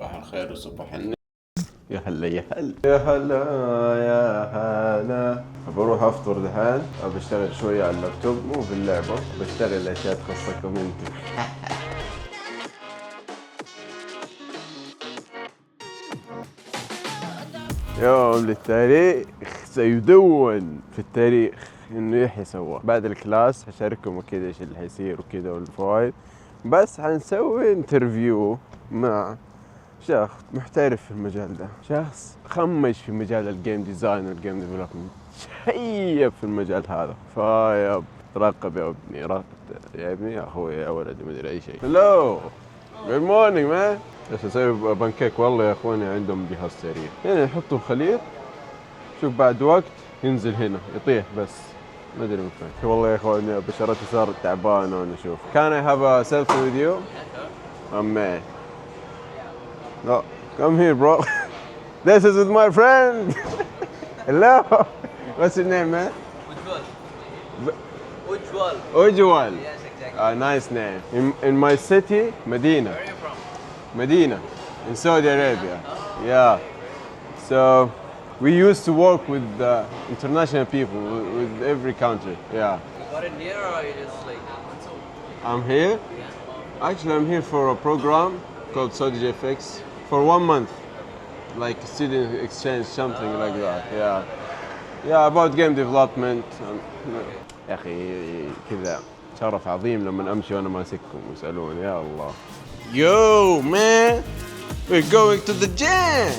صباح الخير وصباح النور. يا هلا يا هلا يا هلا يا هلا. بروح افطر دحين، بشتغل شوية على اللابتوب، مو في اللعبة، بشتغل اشياء تخصكم انتم. يوم للتاريخ سيدون في التاريخ انه يحيى سواه. بعد الكلاس هشارككم كذا ايش اللي حيصير وكذا والفوائد، بس حنسوي انترفيو مع شخص محترف في المجال ده، شخص خمش في مجال الجيم ديزاين والجيم ديفلوبمنت، شيب في المجال هذا. فيا راقب يا ابني، راقب يا ابني يا اخوي يا ولدي، ما ادري اي شيء. هلو جود مورنينج مان. بس اسوي بانكيك والله يا اخواني، عندهم جهاز سريع هنا يحطوا الخليط، شوف بعد وقت ينزل هنا يطيح، بس ما ادري من فين. والله يا اخواني بشرتي صارت تعبانه وانا اشوف. Can I have a selfie with you? Man. No, come here bro. This is with my friend. Hello. What's your name, man? Ujwal. Ujwal. Yes, exactly. Nice name. In my city, Medina. Where are you from? Medina, in Saudi Arabia. Yeah. So we used to work with international people, with every country. Yeah. You got it near or are you just like... I'm here. Yeah. Actually, I'm here for a program called Saudi FX for 1 month, like student exchange, something like that. Yeah. Yeah, about game development. يا أخي كذا شرف عظيم لما أمشي وأنا ماسككم ويسألون يا الله. Yo man, we're going to the gym.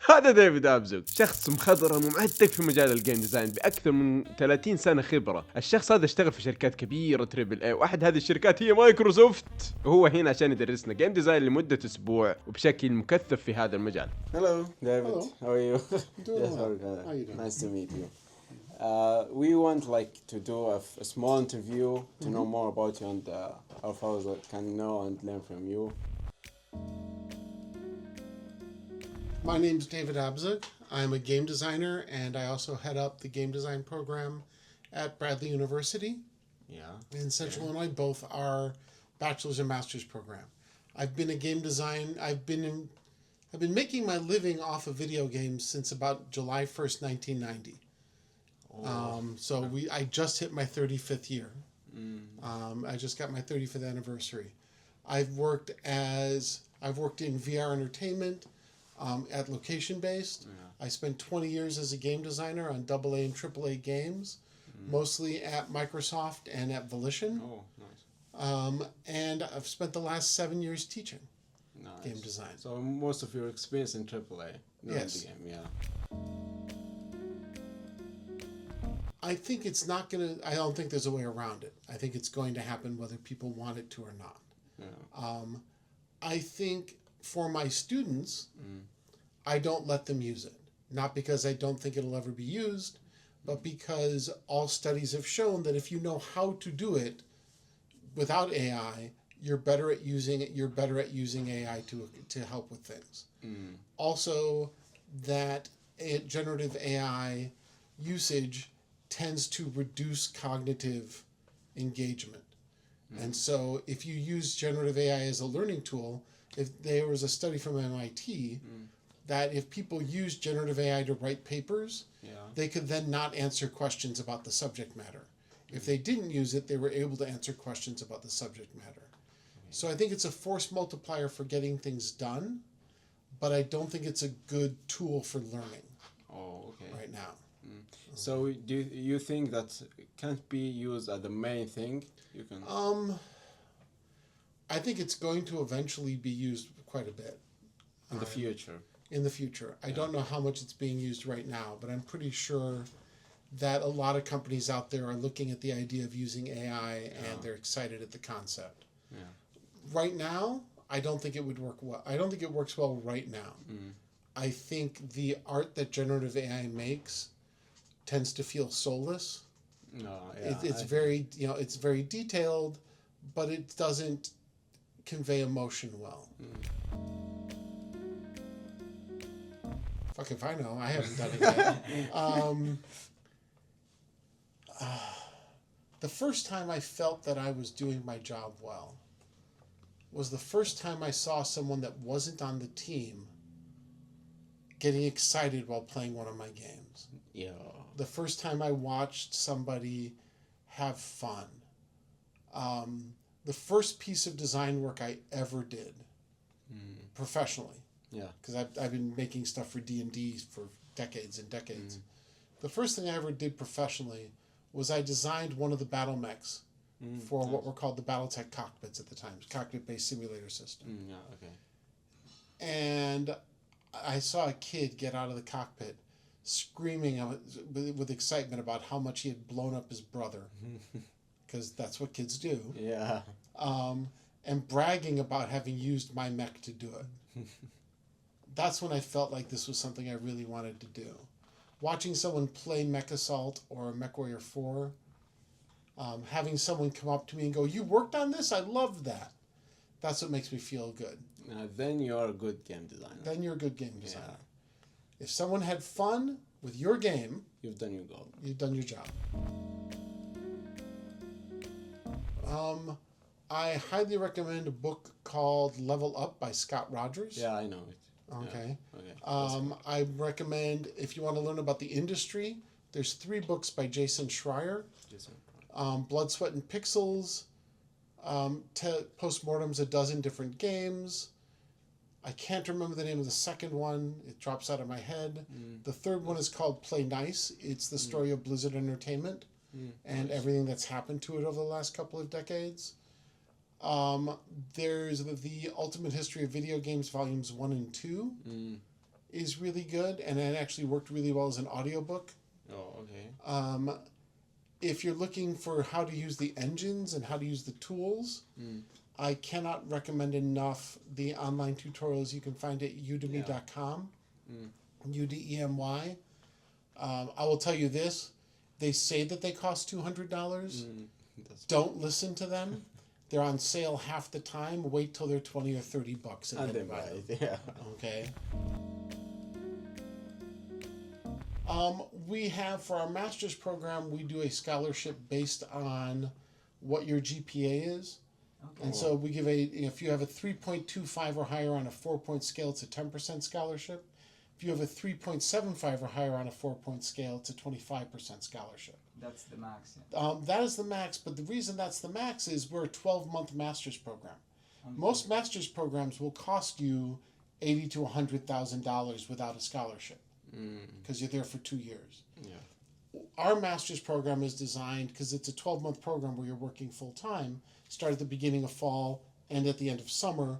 هذا ديفيد أبزوغ، شخص مخضرم ومعتق في مجال الجيم ديزاين بأكثر من 30 سنة خبرة. الشخص هذا اشتغل في شركات كبيرة تريبل اي، واحد هذه الشركات هي مايكروسوفت. وهو هنا عشان يدرسنا جيم ديزاين لمدة أسبوع وبشكل مكثف في هذا المجال. Hello, David. Hello. How are you? Doing well. How you doing? Nice to meet you. We want to do a small interview to know more about you, and our followers can know and learn from you. My name is David Abzug. I'm a game designer, and I also head up the game design program at Bradley University Yeah. in Central Illinois. Both are bachelor's and master's program. I've been making my living off of video games since about July 1st, 1990. So I just hit my 35th year. I just got my 35th anniversary. I've worked in VR entertainment. At location-based. Yeah. I spent 20 years as a game designer on AA and AAA games, mostly at Microsoft and at Volition. Oh, nice. And I've spent the last 7 years teaching game design. So most of your experience in AAA, not Yes. in the game, yeah. I think it's not gonna. I don't think there's a way around it. I think it's going to happen whether people want it to or not. Yeah. I think for my students, I don't let them use it. Not because I don't think it'll ever be used, but because all studies have shown that if you know how to do it without AI, you're better at using it. You're better at using AI to help with things. Also, that generative AI usage tends to reduce cognitive engagement. And so if you use generative AI as a learning tool, if there was a study from MIT that if people use generative AI to write papers, they could then not answer questions about the subject matter. If they didn't use it, they were able to answer questions about the subject matter. So I think it's a force multiplier for getting things done, but I don't think it's a good tool for learning right now. So do you think that can't be used as the main thing? You can. I think it's going to eventually be used quite a bit. In the future. In the future. I don't know how much it's being used right now, but I'm pretty sure that a lot of companies out there are looking at the idea of using AI and they're excited at the concept. Yeah. Right now, I don't think it would work well. I don't think it works well right now. I think the art that generative AI makes tends to feel soulless. No, yeah. It's very, it's very detailed, but it doesn't convey emotion well. Fuck if I know. I haven't done it yet. The first time I felt that I was doing my job well was the first time I saw someone that wasn't on the team getting excited while playing one of my games. Yeah. The first time I watched somebody have fun. The first piece of design work I ever did professionally, Yeah. because I've been making stuff for D&D for decades and decades. The first thing I ever did professionally was I designed one of the battle mechs for what were called the Battletech cockpits at the time, cockpit-based simulator system. Yeah. Okay. And I saw a kid get out of the cockpit screaming with excitement about how much he had blown up his brother, because that's what kids do, Yeah. and bragging about having used my mech to do it. That's when I felt like this was something I really wanted to do. Watching someone play Mech Assault or MechWarrior 4, having someone come up to me and go, "You worked on this? I loved that." That's what makes me feel good. Then you're a good game designer. Then you're a good game designer. If someone had fun with your game, You've done your goal. you've done your job. I highly recommend a book called Level Up by Scott Rogers. Yeah, I know it. Okay. Yeah. Okay. I recommend, if you want to learn about the industry, there's 3 books by Jason Schreier. Jason. Blood, Sweat, and Pixels. Postmortem's a dozen different games. I can't remember the name of the second one. It drops out of my head. The third one is called Play Nice. It's the story of Blizzard Entertainment and everything that's happened to it over the last couple of decades. There's the Ultimate History of Video Games Volumes 1 and 2 is really good, and it actually worked really well as an audiobook. Oh, okay. If you're looking for how to use the engines and how to use the tools, I cannot recommend enough the online tutorials you can find at udemy.com, UDEMY. I will tell you this, they say that they cost $200. Don't listen to them. They're on sale half the time. Wait till they're $20 or $30 and then buy them. Yeah. Okay. We have, for our master's program, we do a scholarship based on what your GPA is. Okay. And so we give if you have a 3.25 or higher on a 4-point scale, it's a 10% scholarship. If you have a 3.75 or higher on a 4-point scale, it's a 25% scholarship. That's the max. Yeah. That is the max, but the reason that's the max is we're a 12-month master's program. Most master's programs will cost you $80,000 to $100,000 without a scholarship because you're there for 2 years. Yeah. Our master's program is designed because it's a 12-month program where you're working full-time, start at the beginning of fall, and at the end of summer.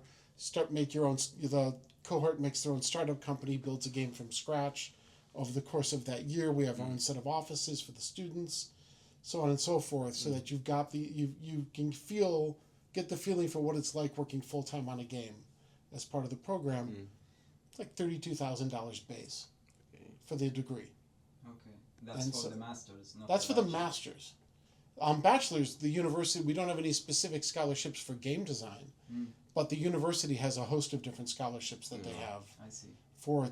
Make your own. The cohort makes their own startup company, builds a game from scratch. Over the course of that year, we have our own set of offices for the students, so on and so forth, so that you've got you can get the feeling for what it's like working full-time on a game as part of the program. It's like $32,000 base for the degree. Okay. That's And for so- the masters. Not That's for the bachelor. masters. Bachelors, the university, we don't have any specific scholarships for game design, but the university has a host of different scholarships that they have I see. for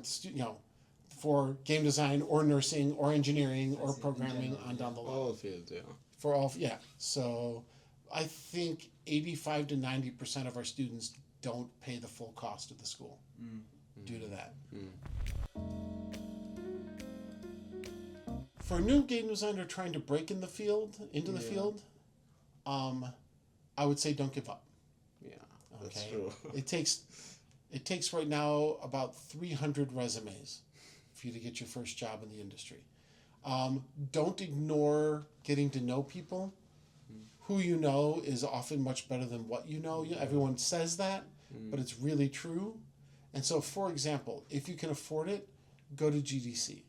for game design or nursing or engineering I or see. In programming general, on down the line. All fields, yeah. For all, yeah. So I think 85 to 90% of our students don't pay the full cost of the school due to that. For a new game designer trying to break into the field, I would say don't give up. Yeah, that's Okay. true. It takes right now about 300 resumes for you to get your first job in the industry. Don't ignore getting to know people. Who you know is often much better than what you know. Everyone says that, but it's really true. And so, for example, if you can afford it, go to GDC.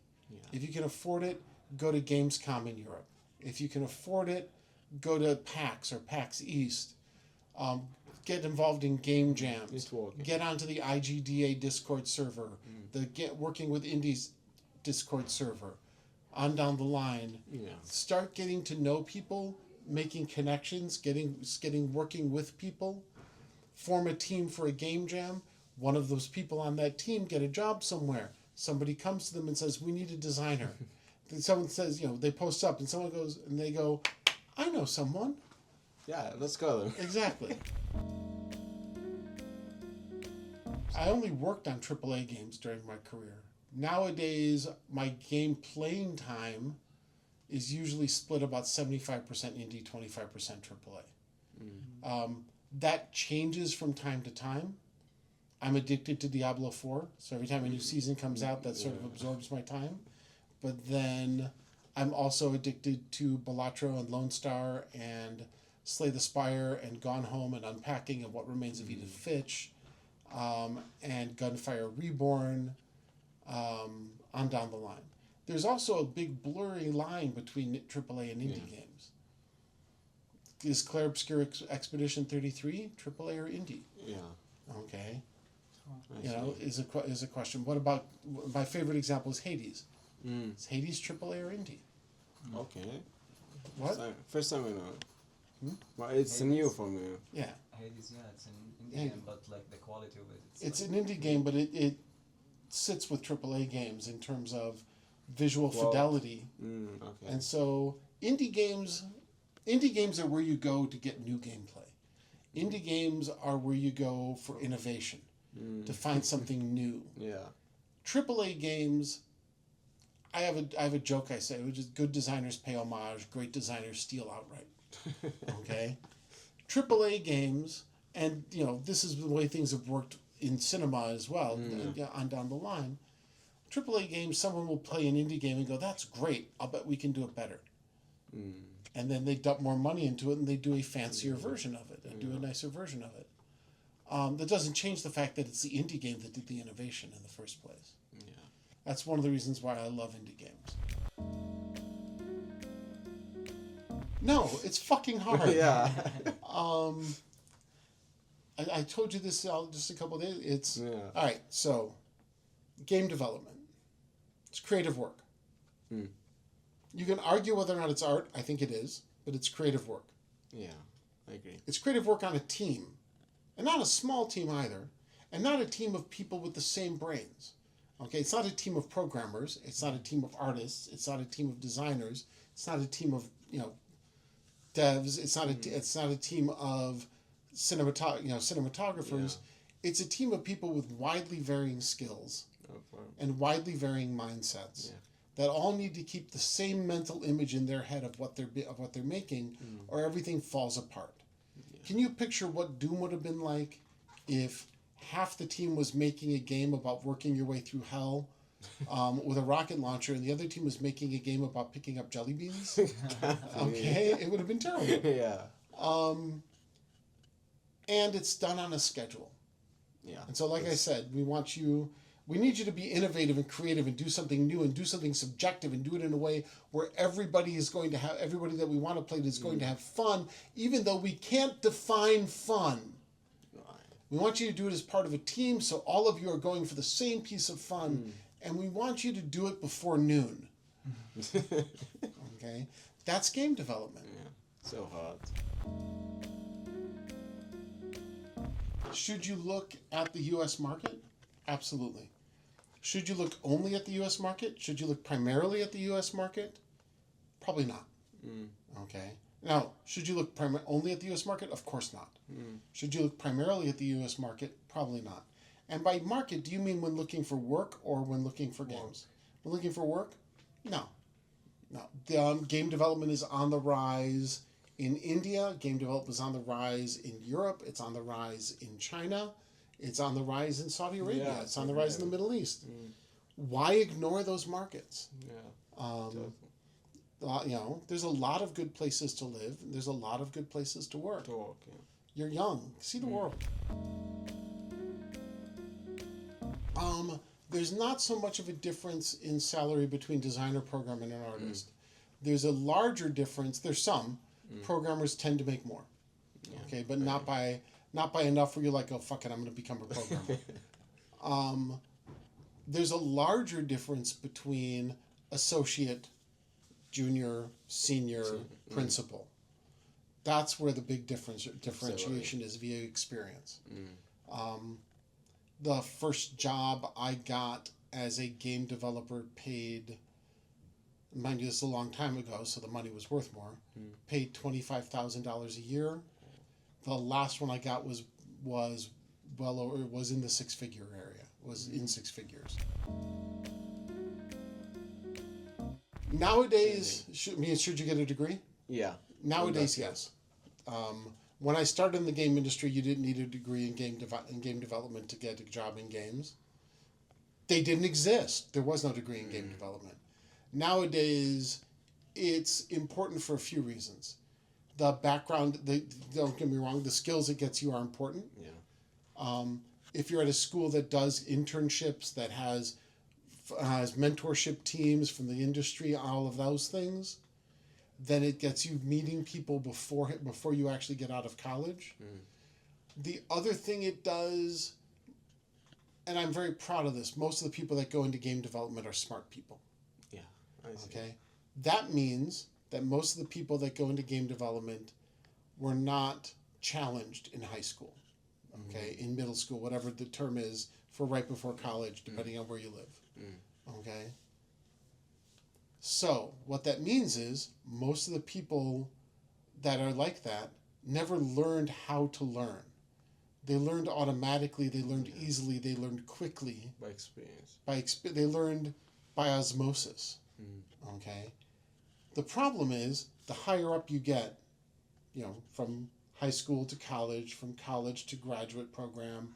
If you can afford it, go to Gamescom in Europe. If you can afford it, go to PAX or PAX East. Get involved in game jams. Networking. Get onto the IGDA Discord server. Working with Indies Discord server. On down the line. Yeah. Start getting to know people, making connections, working with people. form a team for a game jam. One of those people on that team get a job somewhere. Somebody comes to them and says, we need a designer. Then someone says, they post up and someone goes, and they go, I know someone. Yeah, let's go then. Exactly. I only worked on AAA games during my career. Nowadays, my game playing time is usually split about 75% indie, 25% AAA. That changes from time to time. I'm addicted to Diablo 4, so every time a new season comes out, that sort of absorbs my time. But then I'm also addicted to Balatro and Lone Star and Slay the Spire and Gone Home and Unpacking and What Remains of Edith Finch, and Gunfire Reborn, on down the line. There's also a big blurry line between AAA and indie games. Is Clair Obscur Expedition 33 AAA or indie? Yeah. Okay. Is a question. What about, my favorite example is Hades. Is Hades AAA or indie? Okay. What? First time I know. Well, it's Hades. new for me. Yeah. Hades, it's an indie game, but like the quality of it. It's like an indie game, but it sits with AAA games in terms of visual fidelity. Okay. And so indie games are where you go to get new gameplay. Indie games are where you go for innovation, to find something new. Yeah. AAA games, I have a joke I say, which is good designers pay homage, great designers steal outright. Okay? AAA games, and this is the way things have worked in cinema as well, on down the line. AAA games, someone will play an indie game and go, that's great, I'll bet we can do it better. And then they dump more money into it and they do a fancier version of it and do a nicer version of it. That doesn't change the fact that it's the indie game that did the innovation in the first place. Yeah. That's one of the reasons why I love indie games. No, it's fucking hard. Yeah. I told you this just a couple of days. It's Yeah. all right. So, game development. It's creative work. You can argue whether or not it's art. I think it is, but it's creative work. Yeah, I agree. It's creative work on a team, and not a small team either, and not a team of people with the same brains. Okay, it's not a team of programmers. It's not a team of artists. It's not a team of designers. It's not a team of devs. It's not a team of cinematographers. Yeah. It's a team of people with widely varying skills and widely varying mindsets that all need to keep the same mental image in their head of what they're making, or everything falls apart. Yeah. Can you picture what Doom would have been like if half the team was making a game about working your way through hell with a rocket launcher, and the other team was making a game about picking up jelly beans? Okay, it would have been terrible. Yeah. And it's done on a schedule. Yeah. And so, like I said, we need you to be innovative and creative and do something new and do something subjective and do it in a way where everybody that we want to play is going to have fun, even though we can't define fun. We want you to do it as part of a team, so all of you are going for the same piece of fun, and we want you to do it before noon. Okay? That's game development. Yeah. So hard. Should you look at the U.S. market? Absolutely. Should you look only at the U.S. market? Should you look primarily at the U.S. market? Probably not. Okay. Now, should you look only at the U.S. market? Of course not. Should you look primarily at the U.S. market? Probably not. And by market, do you mean when looking for work or when looking for games? When looking for work? No. The game development is on the rise in India. Game development is on the rise in Europe. It's on the rise in China. It's on the rise in Saudi Arabia. Yeah, it's on the rise in the Middle East. Why ignore those markets? There's a lot of good places to live. There's a lot of good places to work. You're young. See the world. There's not so much of a difference in salary between designer, programmer, and an artist. There's a larger difference. There's some. Programmers tend to make more. Okay, but not by enough where you're like, oh, fuck it, I'm going to become a programmer. There's a larger difference between associate, junior, senior, principal. that's where the big differentiation is via experience. The first job I got as a game developer paid, mind you, this is a long time ago, so the money was worth more, paid $25,000 a year. The last one I got was well over, it was in the six-figure area, was in six figures. Nowadays, should you get a degree? Yeah. Nowadays, yes. When I started in the game industry, you didn't need a degree in game development to get a job in games. They didn't exist. There was no degree in game development. Nowadays, it's important for a few reasons. The background, don't get me wrong, the skills it gets you are important. Yeah. If you're at a school that does internships, that has mentorship teams from the industry, all of those things, then it gets you meeting people before you actually get out of college. The other thing it does, and I'm very proud of this, most of the people that go into game development are smart people. Yeah. I see. Okay? That means that most of the people that go into game development were not challenged in high school, okay, in middle school, whatever the term is for right before college, depending on where you live, okay? So what that means is most of the people that are like that never learned how to learn. They learned automatically, they learned easily, they learned quickly. By experience. They learned by osmosis, okay? The problem is, the higher up you get, from high school to college, from college to graduate program,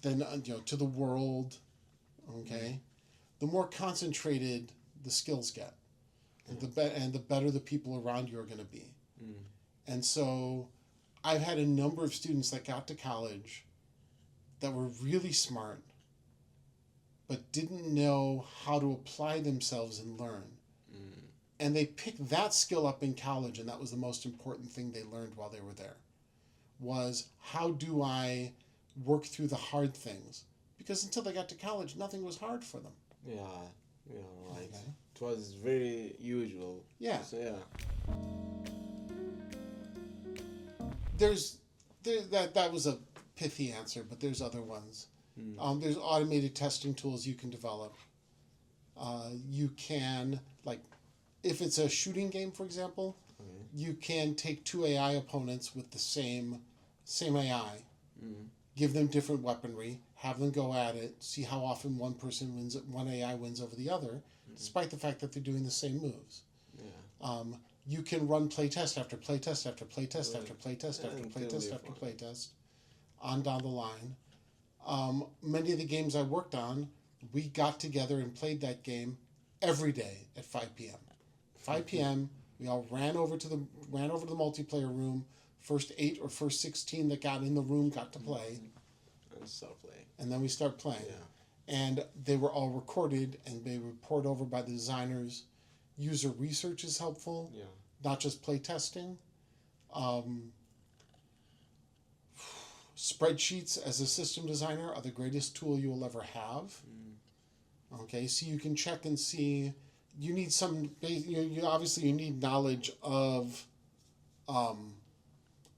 then to the world, okay, the more concentrated the skills get, and the better the people around you are going to be. And so, I've had a number of students that got to college that were really smart, but didn't know how to apply themselves and learn. And they picked that skill up in college, and that was the most important thing they learned while they were there, was how do I work through the hard things? Because until they got to college, nothing was hard for them. Yeah, right. Okay. It was very usual. Yeah. So, yeah. That was a pithy answer, but there's other ones. There's automated testing tools you can develop. You can, like, if it's a shooting game, for example, you can take two AI opponents with the same AI, give them different weaponry, have them go at it, see how often one AI wins over the other, despite the fact that they're doing the same moves. Yeah. You can run playtest after playtest after playtest after playtest after playtest after playtest, on down the line. Many of the games I worked on, we got together and played that game every day at 5 p.m. 5 p.m. We all ran over to the multiplayer room. First 8 or first 16 that got in the room got to play. And start playing. And then we start playing. Yeah. And they were all recorded, and they were poured over by the designers. User research is helpful, not just play testing. Spreadsheets as a system designer are the greatest tool you will ever have. Okay, so you can check and see. You need you need knowledge of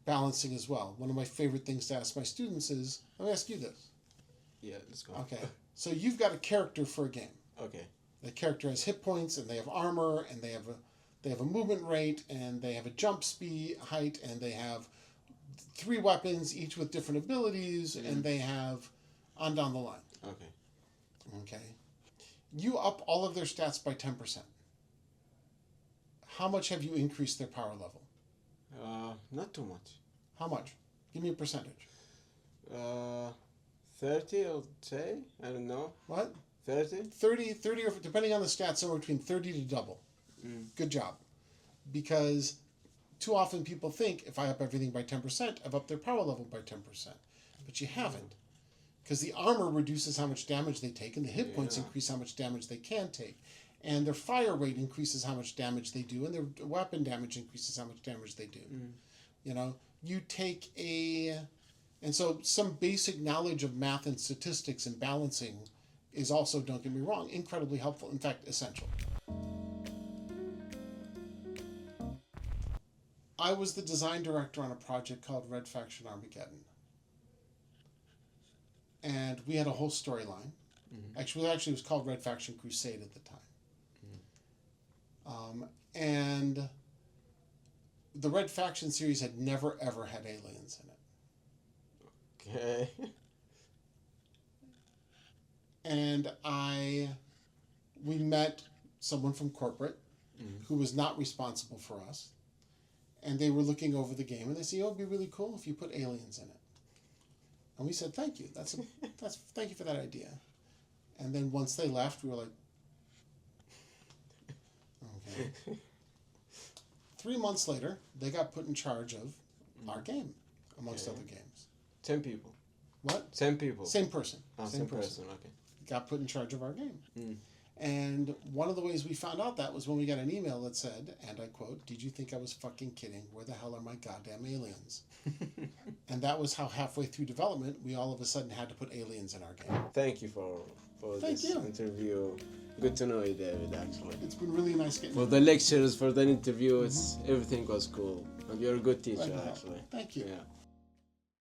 balancing as well. One of my favorite things to ask my students is, let me ask you this. Yeah, let's go. Okay, so you've got a character for a game. Okay. The character has hit points, and they have armor, and they have a movement rate, and they have a jump speed, height, and they have 3 weapons, each with different abilities, and they have on down the line. Okay. You up all of their stats by 10%. How much have you increased their power level? Not too much. How much? Give me a percentage. 30, I would say. I don't know. What? 30? 30, or depending on the stats, somewhere between 30 to double. Good job. Because too often people think, if I up everything by 10%, I've upped their power level by 10%. But you haven't. Because the armor reduces how much damage they take, and the hit points increase how much damage they can take. And their fire rate increases how much damage they do, and their weapon damage increases how much damage they do. You take and so some basic knowledge of math and statistics and balancing is also, don't get me wrong, incredibly helpful, in fact, essential. I was the design director on a project called Red Faction Armageddon. And we had a whole storyline. Actually, it was called Red Faction Crusade at the time. And the Red Faction series had never, ever had aliens in it. Okay. And we met someone from corporate who was not responsible for us. And they were looking over the game, and they said, "Oh, it'd be really cool if you put aliens in it." And we said, "Thank you. Thank you for that idea." And then once they left, we were like, "Okay." 3 months later, they got put in charge of our game, amongst other games. 10 people. What? 10 people. Same person. Oh, same person. Okay. Got put in charge of our game. And one of the ways we found out that was when we got an email that said, and I quote, "Did you think I was fucking kidding? Where the hell are my goddamn aliens?" And that was how halfway through development, we all of a sudden had to put aliens in our game. Thank you for Thank this you. interview. Good to know you, David, actually. It's been really nice getting For the lectures, for the interviews, everything was cool. And you're a good teacher, Glad to help. actually. Thank you. Yeah.